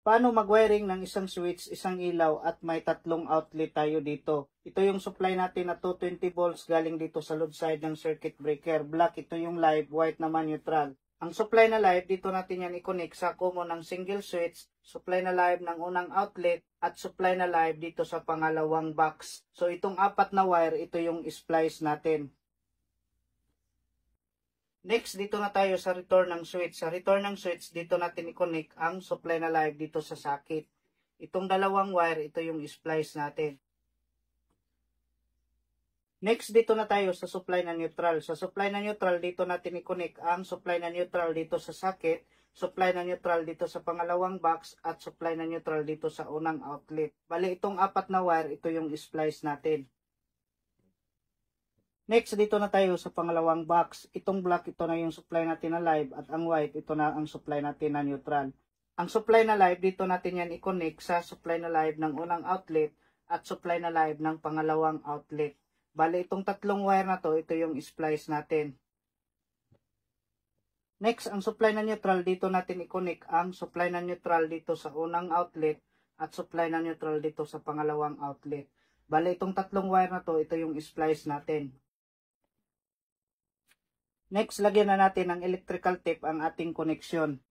Paano mag-wiring ng isang switch, isang ilaw at may tatlong outlet tayo dito? Ito yung supply natin na 220 volts galing dito sa load side ng circuit breaker. Black ito yung live, white naman neutral. Ang supply na live, dito natin yan i-connect sa common ng single switch, supply na live ng unang outlet, at supply na live dito sa pangalawang box. So itong apat na wire, ito yung splice natin. Next, dito na tayo sa return ng switch. Sa return ng switch, dito natin i-connect ang supply na live dito sa socket. Itong dalawang wire, ito yung splice natin. Next, dito na tayo sa supply na neutral. Sa supply na neutral, dito natin i-connect ang supply na neutral dito sa socket, supply na neutral dito sa pangalawang box, at supply na neutral dito sa unang outlet. Bali, itong apat na wire, ito yung splice natin. Next, dito na tayo sa pangalawang box. Itong black, ito na yung supply natin na live, at ang white, ito na ang supply natin na neutral. Ang supply na live, dito natin yan i-connect sa supply na live ng unang outlet at supply na live ng pangalawang outlet. Bali, itong tatlong wire na to, ito yung splice natin. Next, ang supply na neutral, dito natin i-connect ang supply na neutral dito sa unang outlet at supply na neutral dito sa pangalawang outlet. Bali, itong tatlong wire na to, ito yung splice natin. Next, lagyan na natin ng electrical tape ang ating koneksyon.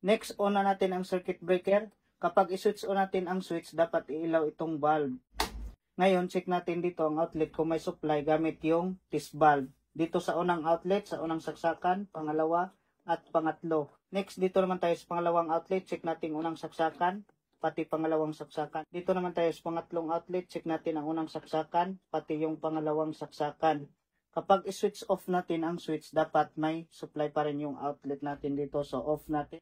Next, on na natin ang circuit breaker. Kapag i-switch on natin ang switch, dapat iilaw itong bulb. Ngayon, check natin dito ang outlet kung may supply gamit yung test bulb. Dito sa unang outlet, sa unang saksakan, pangalawa, at pangatlo. Next, dito naman tayo sa pangalawang outlet, check natin unang saksakan, pati pangalawang saksakan. Dito naman tayo sa pangatlong outlet, check natin ang unang saksakan, pati yung pangalawang saksakan. Kapag i-switch off natin ang switch, dapat may supply pa rin yung outlet natin dito. So, off natin.